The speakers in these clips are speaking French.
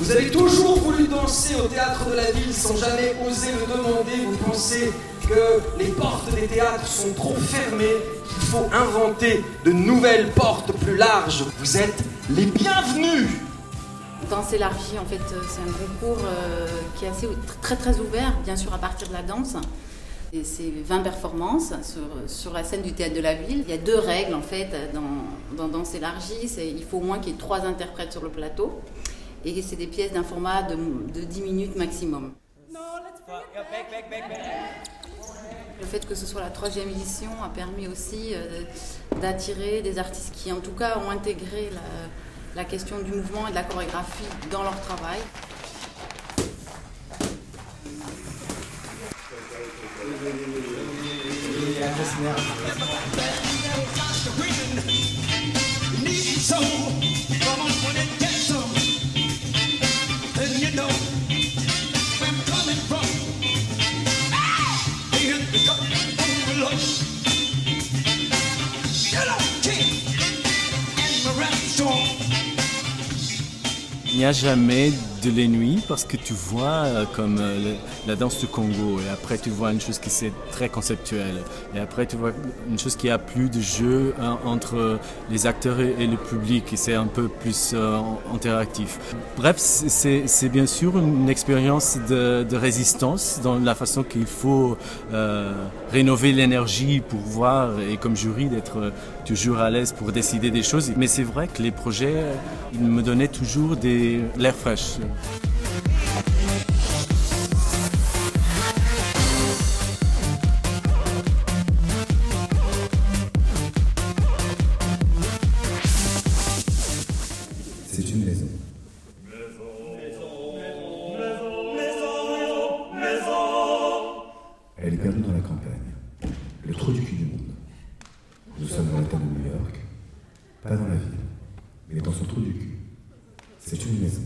Vous avez toujours voulu danser au théâtre de la ville sans jamais oser le demander. Vous pensez que les portes des théâtres sont trop fermées, qu'il faut inventer de nouvelles portes plus larges. Vous êtes les bienvenus. Danse élargie, en fait, c'est un concours qui est assez, très ouvert, bien sûr, à partir de la danse. Et c'est 20 performances sur la scène du théâtre de la ville. Il y a 2 règles, en fait, dans Danse élargie. Il faut au moins qu'il y ait 3 interprètes sur le plateau. Et c'est des pièces d'un format de 10 minutes maximum. Le fait que ce soit la 3e édition a permis aussi d'attirer des artistes qui, en tout cas, ont intégré la question du mouvement et de la chorégraphie dans leur travail. Il n'y a jamais de les nuits parce que tu vois comme la danse du Congo et après tu vois une chose qui c'est très conceptuelle et après tu vois une chose qui a plus de jeu entre les acteurs et le public et c'est un peu plus interactif. Bref, c'est bien sûr une expérience de résistance dans la façon qu'il faut rénover l'énergie pour voir et comme jury d'être toujours à l'aise pour décider des choses. Mais c'est vrai que les projets, ils me donnaient toujours l'air fraîche. C'est une maison. Elle est perdue dans la campagne, le trou du cul du monde. Nous sommes dans l'État de New York, pas dans la ville, mais dans son trou du cul. C'est une maison.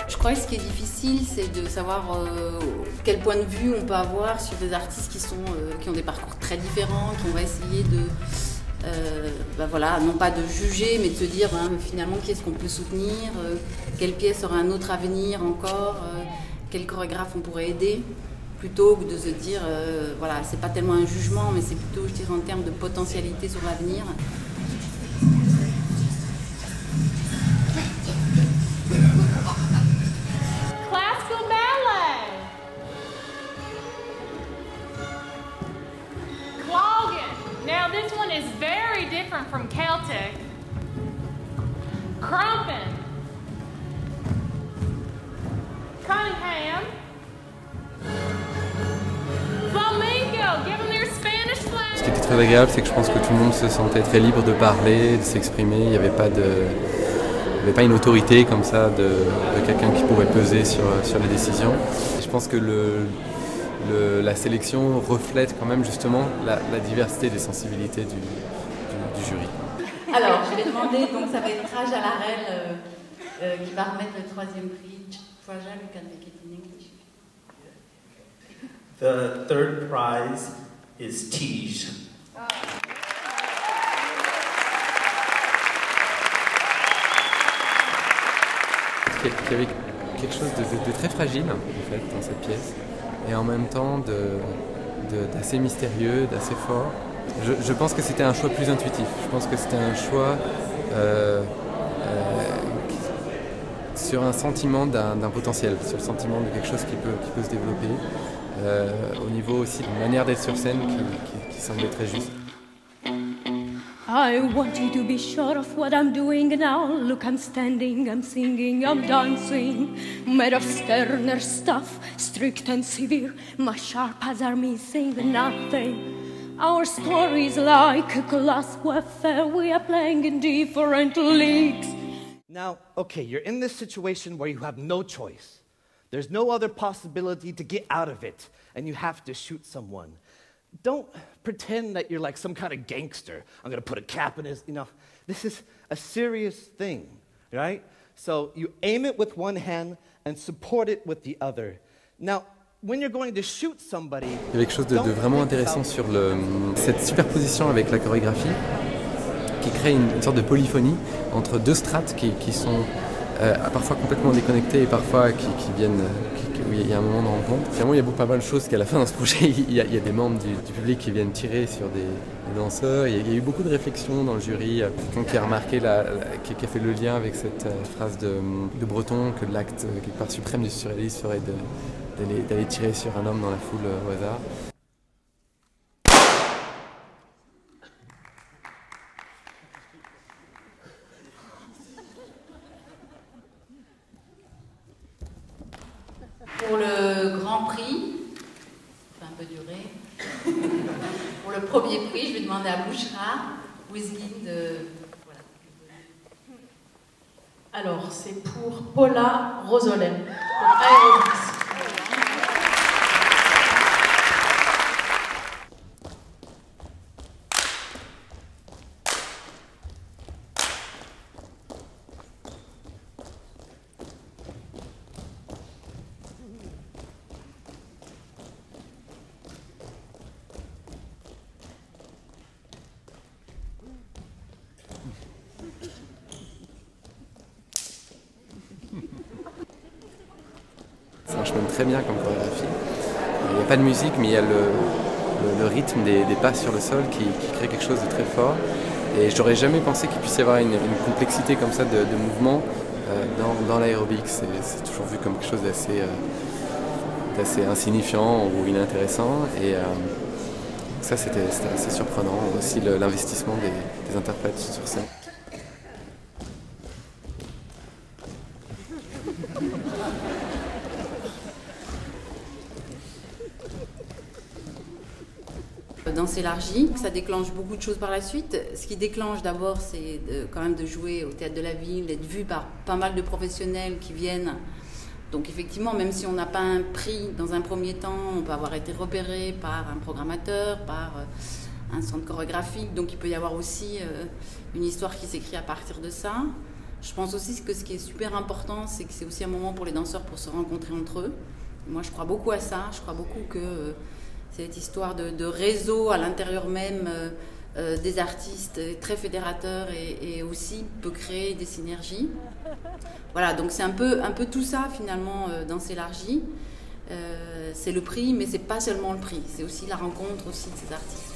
Je crois que ce qui est difficile, c'est de savoir quel point de vue on peut avoir sur des artistes qui ont des parcours très différents, qu'on va essayer de, voilà, non pas de juger, mais de se dire finalement qui est-ce qu'on peut soutenir, quelle pièce aura un autre avenir encore, quel chorégraphe on pourrait aider, plutôt que de se dire, voilà, c'est pas tellement un jugement, mais c'est plutôt, je dirais, en termes de potentialité sur l'avenir. Now this one is very different from Celtic. Crumpin. Cunningham. Flamenco. Give them their Spanish flag. Ce qui était très agréable, c'est que je pense que tout le monde se sentait très libre de parler, de s'exprimer. Il n'y avait pas une autorité comme ça de quelqu'un qui pouvait peser sur les décisions. Et je pense que la sélection reflète quand même justement la diversité des sensibilités du jury. Alors, je vais demander, donc ça va être Traja Larel qui va remettre le 3e prix. Traja, you can make it in English. The 3rd prize is Tige. Il y avait quelque chose de très fragile en fait dans cette pièce. Et en même temps d'assez mystérieux, d'assez fort. Je pense que c'était un choix plus intuitif. Je pense que c'était un choix sur un sentiment d'un potentiel, sur le sentiment de quelque chose qui peut se développer. Au niveau aussi d'une manière d'être sur scène qui semblait très juste. I want you to be sure of what I'm doing now. Look, I'm standing, I'm singing, I'm dancing. Made of sterner stuff, strict and severe. My sharp eyes are missing nothing. Our story's like a class warfare. We are playing in different leagues. Now, okay, you're in this situation where you have no choice. There's no other possibility to get out of it, and you have to shoot someone. Don't pretend that you're like some kind of gangster. I'm going to put a cap in his, this is a serious thing, right? So you aim it with one hand and support it with the other. Now, when you're going to shoot somebody, il y avait quelque chose de vraiment intéressant sur cette superposition avec la chorégraphie qui crée une sorte de polyphonie entre deux strates qui sont parfois complètement déconnectées et parfois qui viennent, où il y a un moment de rencontre. Finalement, il y a pas mal de choses qu'à la fin dans ce projet, il y a des membres du public qui viennent tirer sur des danseurs. Il y a eu beaucoup de réflexions dans le jury. Quelqu'un qui a remarqué, qui a fait le lien avec cette phrase de Breton, que l'acte quelque part suprême du surréalisme serait d'aller tirer sur un homme dans la foule au hasard. Pour le Grand Prix, ça va un peu durer. Pour le premier prix, je vais demander à Bouchra, Wizgin de... Voilà. Alors, c'est pour Paula Rosolem, pour Aerobics. Ça marche même très bien comme chorégraphie. Il n'y a pas de musique, mais il y a le rythme des pas sur le sol qui crée quelque chose de très fort. Et je n'aurais jamais pensé qu'il puisse y avoir une complexité comme ça de mouvement dans l'aérobic. C'est toujours vu comme quelque chose d'assez insignifiant ou inintéressant. Et ça, c'était assez surprenant. Aussi l'investissement des interprètes sur scène. Danse élargie, ça déclenche beaucoup de choses par la suite. Ce qui déclenche d'abord, c'est quand même de jouer au Théâtre de la Ville, d'être vu par pas mal de professionnels qui viennent. Donc effectivement, même si on n'a pas un prix dans un premier temps, on peut avoir été repéré par un programmateur, par un centre chorégraphique. Donc il peut y avoir aussi une histoire qui s'écrit à partir de ça. Je pense aussi que ce qui est super important, c'est que c'est aussi un moment pour les danseurs pour se rencontrer entre eux. Moi, je crois beaucoup à ça. Je crois beaucoup que cette histoire de réseau à l'intérieur même des artistes est très fédérateur et aussi peut créer des synergies. Voilà, donc c'est un peu tout ça finalement Danse élargie. C'est le prix, mais c'est pas seulement le prix, c'est aussi la rencontre aussi de ces artistes.